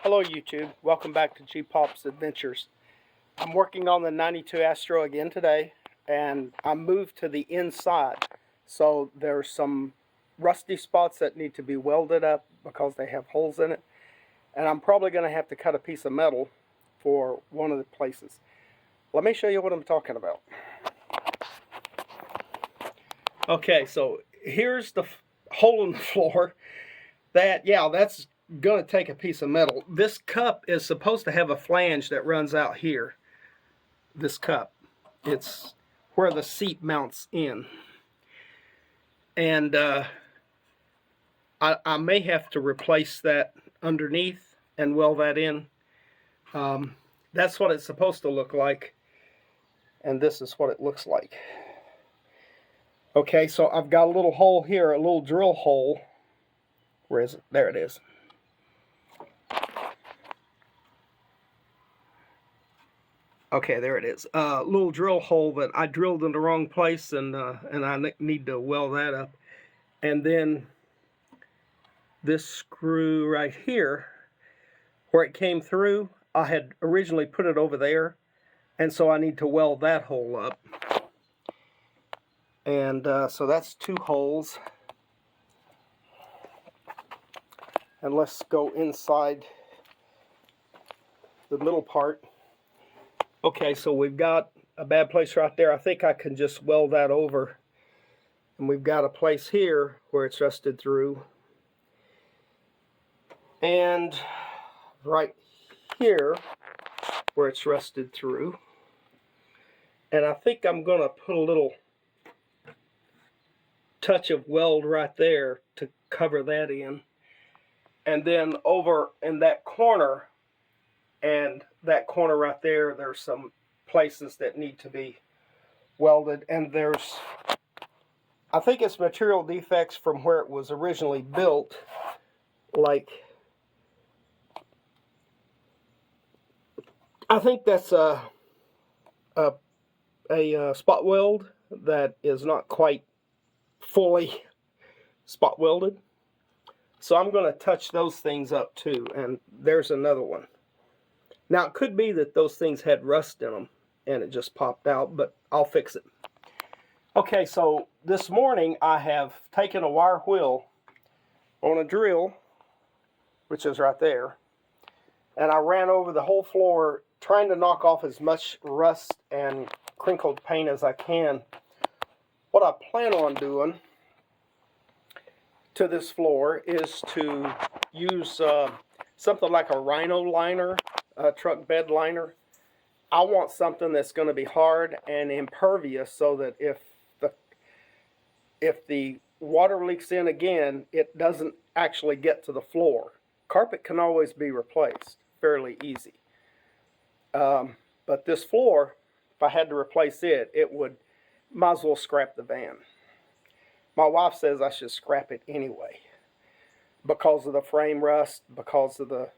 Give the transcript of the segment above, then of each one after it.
Hello YouTube, welcome back to G-Pop's Adventures. I'm working on the 92 Astro again today, and I moved to the inside. So there's some rusty spots that need to be welded up because they have holes in it. And I'm probably going to have to cut a piece of metal for one of the places. Let me show you what I'm talking about. Okay, so here's the hole in the floor. That's going to take a piece of metal. This cup is supposed to have a flange that runs out here. This cup, it's where the seat mounts in, and I may have to replace that underneath and weld that in. That's what it's supposed to look like, and this is what it looks like. Okay, so I've got a little hole here, a little drill hole. Where is it? There it is. Okay, there it is. Little drill hole that I drilled in the wrong place, and I need to weld that up. And then this screw right here, where it came through, I had originally put it over there, and so I need to weld that hole up. And so that's two holes. And let's go inside the middle part. Okay, so we've got a bad place right there. I think I can just weld that over. And we've got a place here where it's rusted through. And right here where it's rusted through. And I think I'm going to put a little touch of weld right there to cover that in. And then over in that corner, and that corner right there, there's some places that need to be welded. And there's, I think it's material defects from where it was originally built. Like, I think that's a spot weld that is not quite fully spot welded. So I'm going to touch those things up too. And there's another one. Now, it could be that those things had rust in them and it just popped out, but I'll fix it. Okay, so this morning I have taken a wire wheel on a drill, which is right there, and I ran over the whole floor trying to knock off as much rust and crinkled paint as I can. What I plan on doing to this floor is to use something like a rhino liner, a truck bed liner. I want something that's going to be hard and impervious so that if the water leaks in again, it doesn't actually get to the floor. Carpet can always be replaced fairly easy. But this floor, if I had to replace it, might as well scrap the van. My wife says I should scrap it anyway because of the frame rust, because of the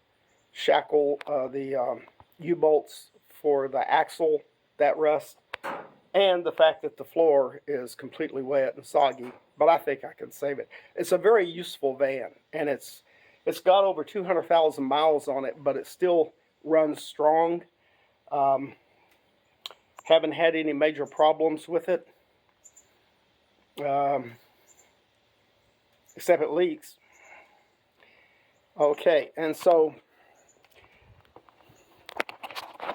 shackle, the U-bolts for the axle that rust, and the fact that the floor is completely wet and soggy. But I think I can save it. It's a very useful van, and it's got over 200,000 miles on it, but it still runs strong. Haven't had any major problems with it, except it leaks. Okay, and so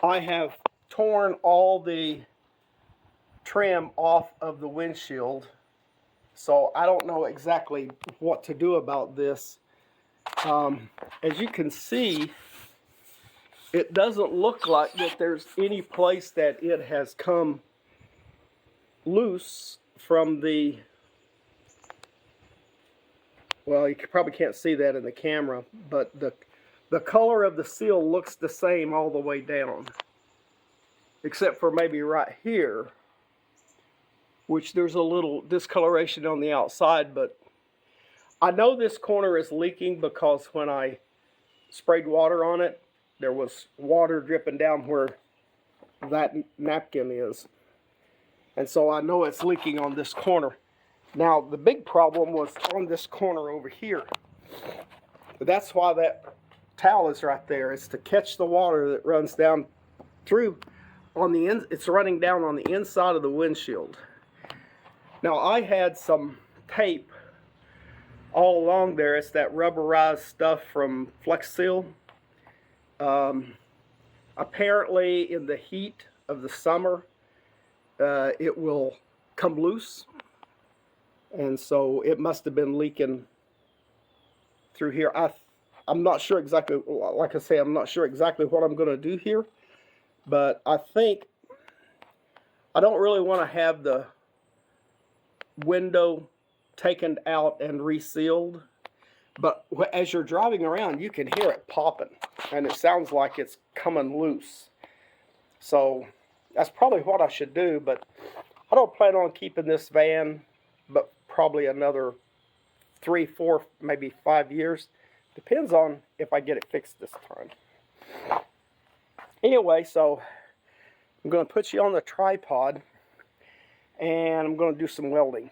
I have torn all the trim off of the windshield, so I don't know exactly what to do about this. As you can see, it doesn't look like that there's any place that it has come loose from the, well, you probably can't see that in the camera, but the color of the seal looks the same all the way down, except for maybe right here, which there's a little discoloration on the outside. But I know this corner is leaking because when I sprayed water on it, there was water dripping down where that napkin is. And so I know it's leaking on this corner. Now, the big problem was on this corner over here. That's why that towel is right there. It's to catch the water that runs down through on the end. It's running down on the inside of the windshield. Now I had some tape all along there. It's that rubberized stuff from Flex Seal. Apparently in the heat of the summer it will come loose, and so it must have been leaking through here. I'm not sure exactly, like I say, I'm not sure exactly what I'm going to do here, but I think I don't really want to have the window taken out and resealed, but as you're driving around you can hear it popping and it sounds like it's coming loose. So that's probably what I should do, but I don't plan on keeping this van but probably another 3, 4, maybe 5 years. Depends on if I get it fixed this time. Anyway, so I'm going to put you on the tripod and I'm going to do some welding.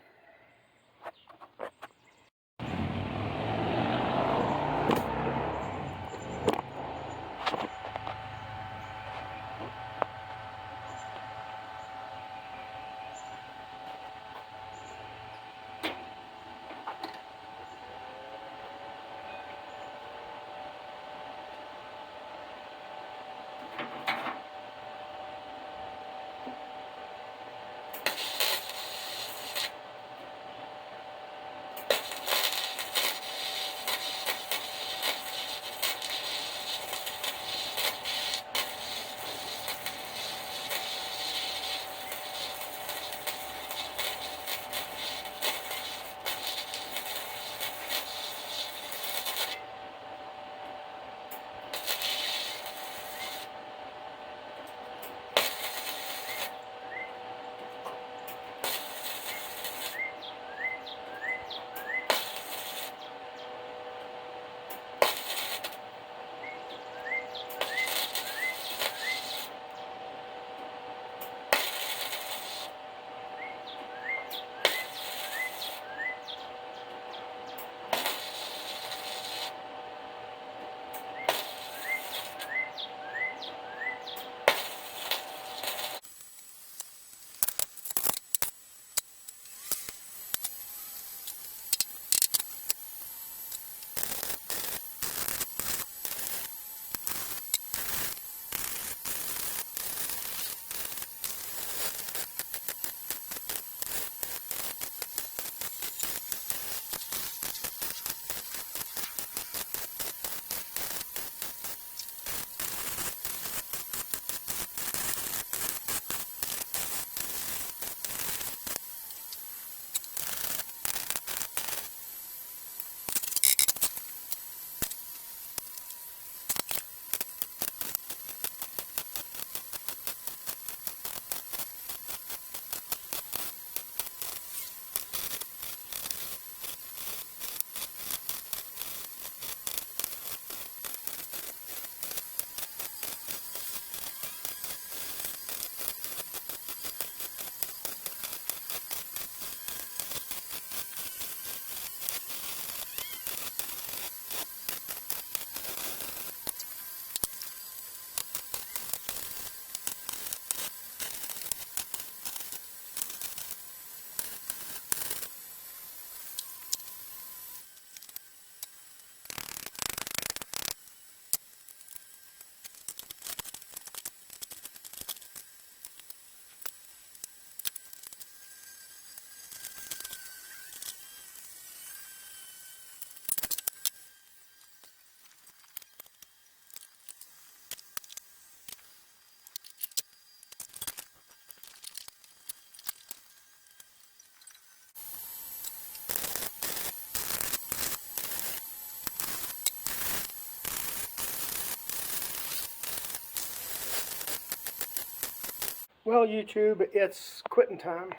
Well, YouTube, it's quitting time.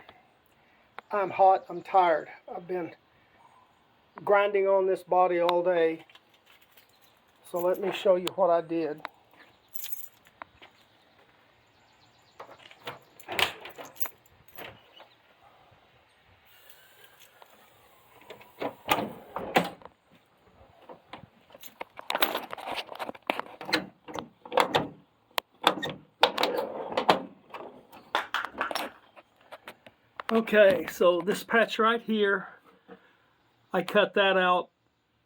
I'm hot, I'm tired. I've been grinding on this body all day. So let me show you what I did. Okay, so this patch right here, I cut that out,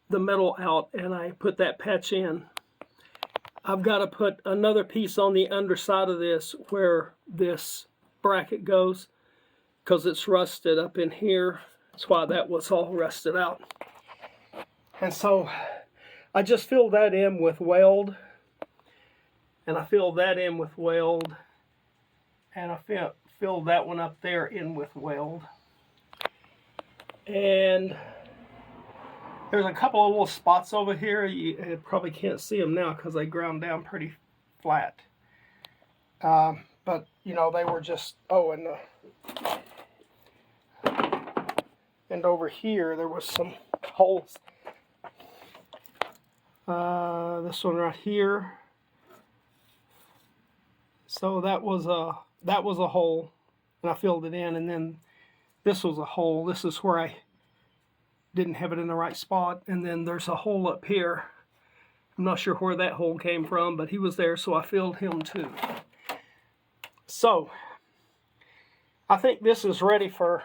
the metal out, and I put that patch in. I've got to put another piece on the underside of this where this bracket goes, because it's rusted up in here. That's why that was all rusted out. And so I just filled that in with weld, and I filled that in with weld, and I filled that one up there in with weld. And there's a couple of little spots over here. You probably can't see them now because they ground down pretty flat. But, you know, they were just, oh, and over here there was some holes. This one right here. So that was a hole, and I filled it in, and then this was a hole. This is where I didn't have it in the right spot, and then there's a hole up here. I'm not sure where that hole came from, but he was there, so I filled him too. So I think this is ready for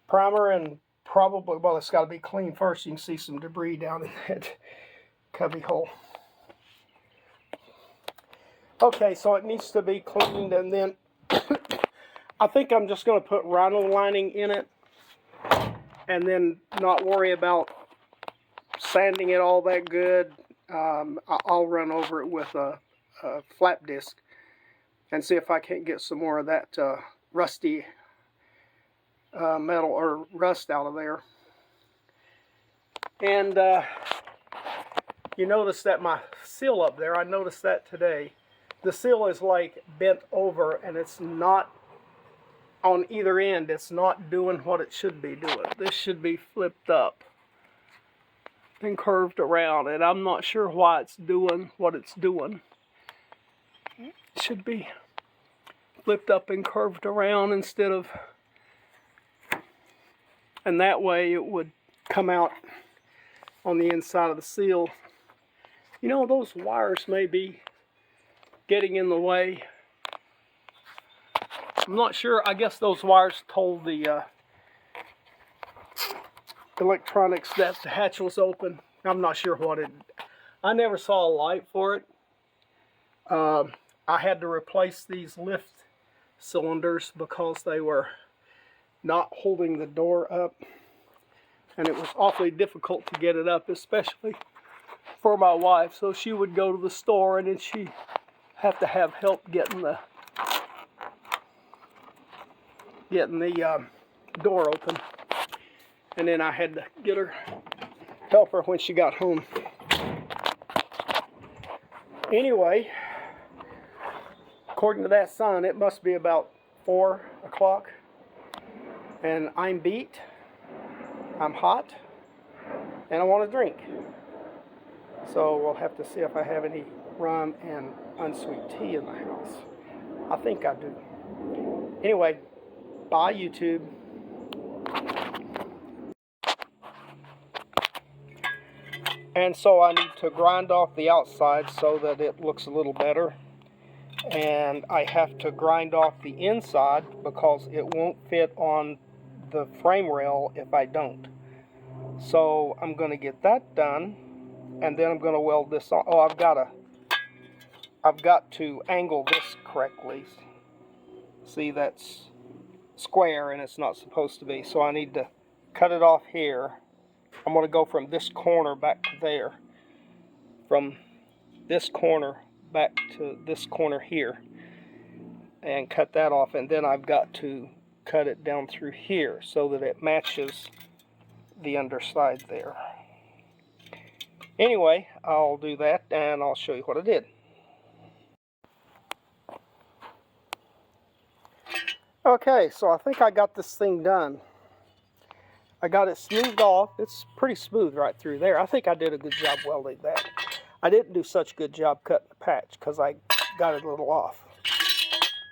primer, and probably, well, it's got to be clean first. You can see some debris down in that cubby hole. Okay, so it needs to be cleaned, and then I think I'm just going to put rhino lining in it, and then not worry about sanding it all that good. I'll run over it with a flap disc and see if I can't get some more of that rusty metal or rust out of there. And you notice that my seal up there, I noticed that today. The seal is like bent over, and it's not on either end. It's not doing what it should be doing. This should be flipped up and curved around, and I'm not sure why it's doing what it's doing. It should be flipped up and curved around instead of, and that way it would come out on the inside of the seal. You know, those wires may be getting in the way. I'm not sure. I guess those wires told the electronics that the hatch was open. I'm not sure what it. I never saw a light for it. I had to replace these lift cylinders because they were not holding the door up, and it was awfully difficult to get it up, especially for my wife. So she would go to the store, and then she'd have to have help getting the door open, and then I had to get her, help her when she got home. Anyway, according to that sign, it must be about 4 o'clock, and I'm beat, I'm hot, and I want a drink. So we'll have to see if I have any rum and unsweet tea in the house. I think I do. Anyway, bye YouTube. And so I need to grind off the outside so that it looks a little better. And I have to grind off the inside because it won't fit on the frame rail if I don't. So I'm going to get that done, and then I'm going to weld this on. Oh, I've got to angle this correctly. See, that's square and it's not supposed to be, so I need to cut it off here. I'm going to go from this corner back to there, from this corner back to this corner here, and cut that off, and then I've got to cut it down through here so that it matches the underside there. Anyway, I'll do that and I'll show you what I did. Okay, so I think I got this thing done. I got it smoothed off. It's pretty smooth right through there. I think I did a good job welding that. I didn't do such a good job cutting the patch because I got it a little off.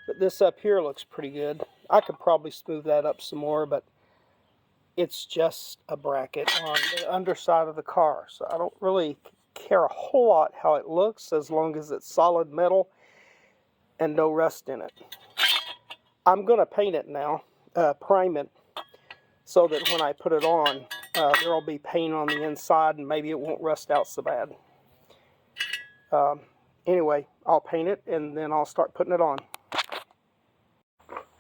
But this up here looks pretty good. I could probably smooth that up some more, but it's just a bracket on the underside of the car. So I don't really care a whole lot how it looks as long as it's solid metal and no rust in it. I'm going to paint it now, prime it so that when I put it on, there will be paint on the inside and maybe it won't rust out so bad. Anyway, I'll paint it and then I'll start putting it on.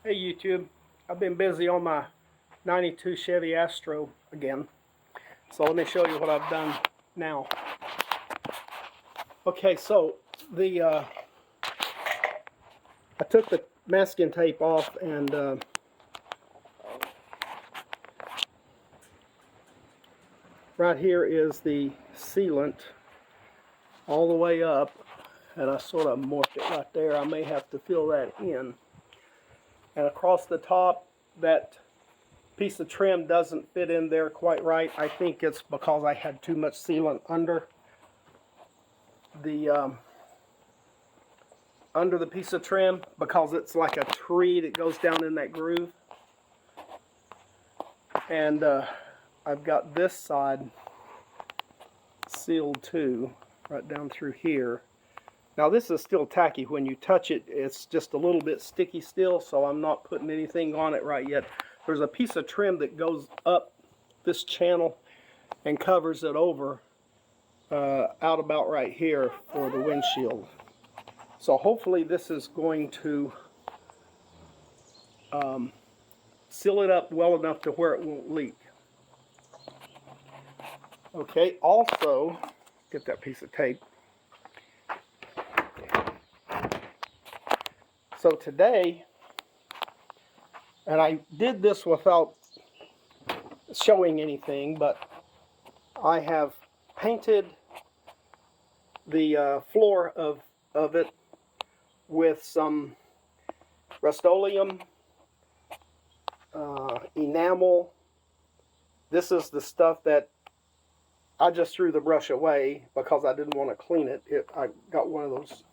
Hey YouTube, I've been busy on my 92 Chevy Astro again. So let me show you what I've done now. Okay, so I took the masking tape off and right here is the sealant all the way up, and I sort of morphed it right there. I may have to fill that in. And across the top, that piece of trim doesn't fit in there quite right. I think it's because I had too much sealant under the piece of trim, because it's like a tree that goes down in that groove. And I've got this side sealed too, right down through here. Now this is still tacky. When you touch it, it's just a little bit sticky still, so I'm not putting anything on it right yet. There's a piece of trim that goes up this channel and covers it over out about right here for the windshield. So hopefully this is going to seal it up well enough to where it won't leak. Okay, also, get that piece of tape. So today, and I did this without showing anything, but I have painted the floor of it with some Rust-Oleum enamel. This is the stuff that I just threw the brush away because I didn't want to clean it. I got one of those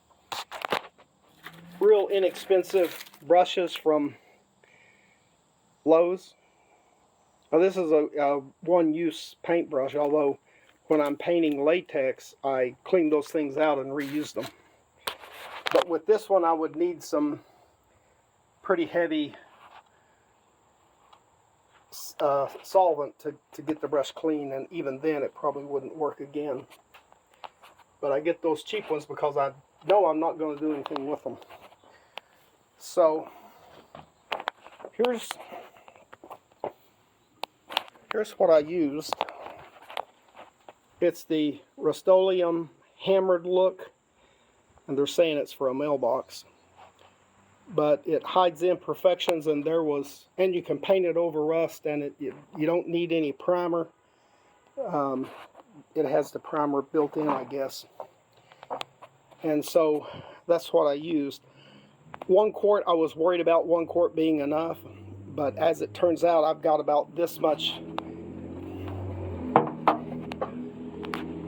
real inexpensive brushes from Lowe's. Now this is a one-use paintbrush, although when I'm painting latex, I clean those things out and reuse them. But with this one, I would need some pretty heavy solvent to get the brush clean, and even then it probably wouldn't work again. But I get those cheap ones because I know I'm not going to do anything with them. So here's what I used. It's the Rust-Oleum hammered look, and they're saying it's for a mailbox, but it hides imperfections, and and you can paint it over rust, and you don't need any primer. It has the primer built in, I guess. And so that's what I used. 1 quart, I was worried about 1 quart being enough, but as it turns out, I've got about this much.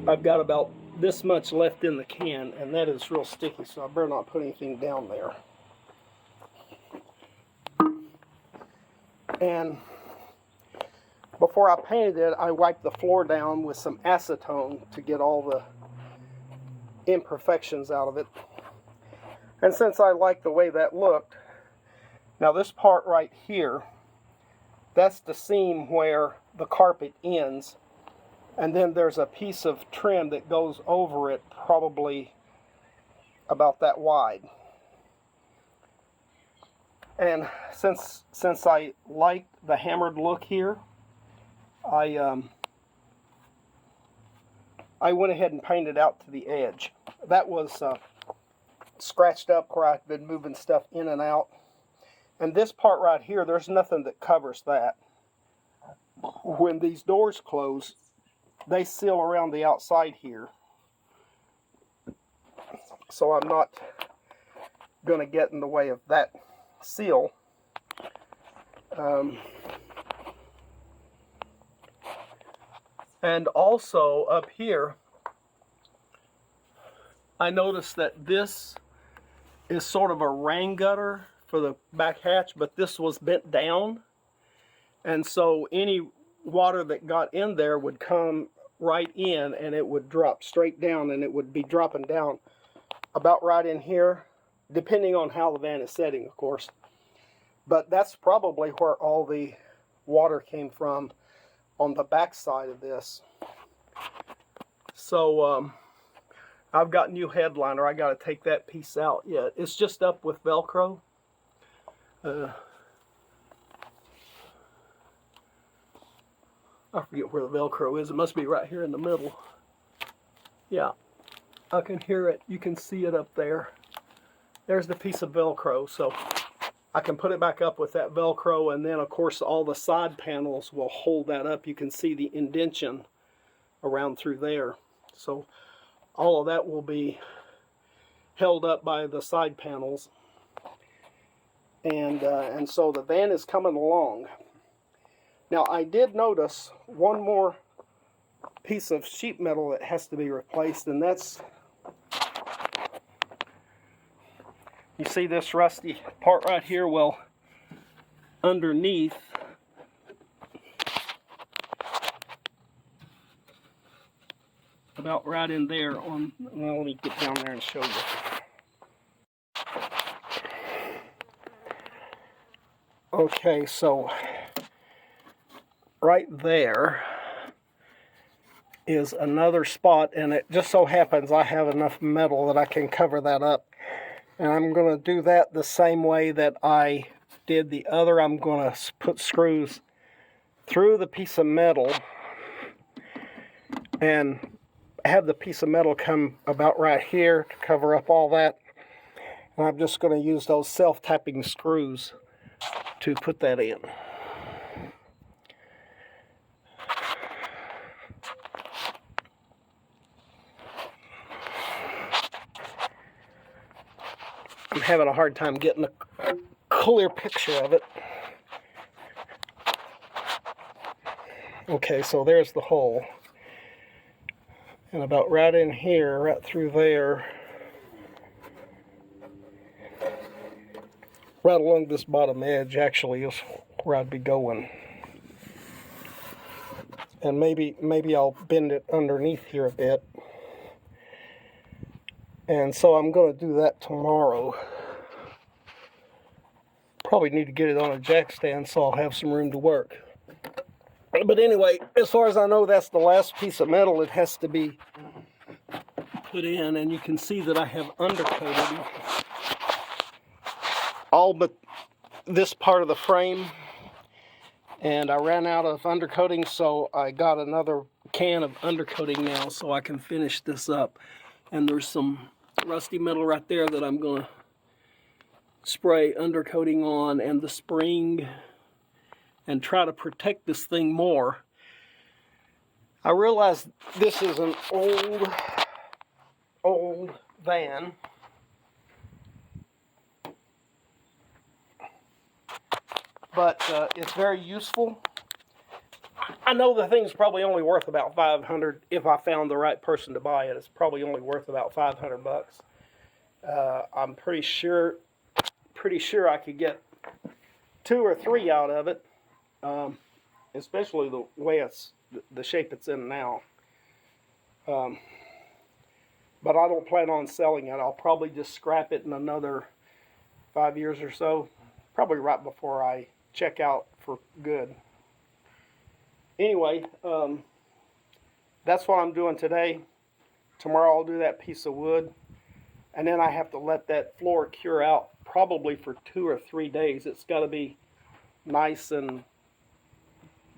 I've got about this much left in the can, and that is real sticky, so I better not put anything down there. And before I painted it, I wiped the floor down with some acetone to get all the imperfections out of it. And since I like the way that looked, now this part right here, that's the seam where the carpet ends, and then there's a piece of trim that goes over it, probably about that wide. And since I like the hammered look here, I went ahead and painted out to the edge. That was scratched up where I've been moving stuff in and out. And this part right here, there's nothing that covers that. When these doors close, they seal around the outside here. So I'm not going to get in the way of that seal. And also up here, I noticed that this is sort of a rain gutter for the back hatch, but this was bent down, and so any water that got in there would come right in and it would drop straight down, and it would be dropping down about right in here, depending on how the van is setting, of course. But that's probably where all the water came from on the back side of this. So I've got new headliner. I got to take that piece out yet. It's just up with Velcro. I forget where the Velcro is. It must be right here in the middle. Yeah, I can hear it. You can see it up there. There's the piece of Velcro. So I can put it back up with that Velcro, and then of course all the side panels will hold that up. You can see the indentation around through there. So all of that will be held up by the side panels. And so the van is coming along. Now I did notice one more piece of sheet metal that has to be replaced, and that's, you see this rusty part right here? Well, underneath, about right in there on, well, let me get down there and show you. Okay, so right there is another spot, and it just so happens I have enough metal that I can cover that up. And I'm going to do that the same way that I did the other. I'm going to put screws through the piece of metal and have the piece of metal come about right here to cover up all that. And I'm just going to use those self-tapping screws to put that in. I'm having a hard time getting a clear picture of it. Okay, so there's the hole. And about right in here, right through there, right along this bottom edge actually is where I'd be going. And maybe I'll bend it underneath here a bit. And so I'm going to do that tomorrow. Probably need to get it on a jack stand so I'll have some room to work. But anyway, as far as I know, that's the last piece of metal that has to be put in. And you can see that I have undercoated all but this part of the frame. And I ran out of undercoating, so I got another can of undercoating now so I can finish this up. And there's some rusty metal right there that I'm going to spray undercoating on, and the spring, and try to protect this thing more. I realize this is an old van. But it's very useful. I know the thing's probably only worth about $500 if I found the right person to buy it. It's probably only worth about $500. I'm pretty sure I could get 2 or 3 out of it, especially the way the shape it's in now. But I don't plan on selling it. I'll probably just scrap it in another 5 years or so, probably right before I check out for good. Anyway, that's what I'm doing today. Tomorrow I'll do that piece of wood, and then I have to let that floor cure out probably for 2 or 3 days. It's got to be nice and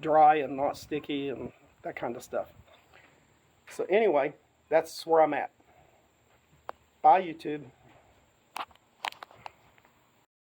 dry and not sticky and that kind of stuff. So anyway, that's where I'm at. Bye, YouTube.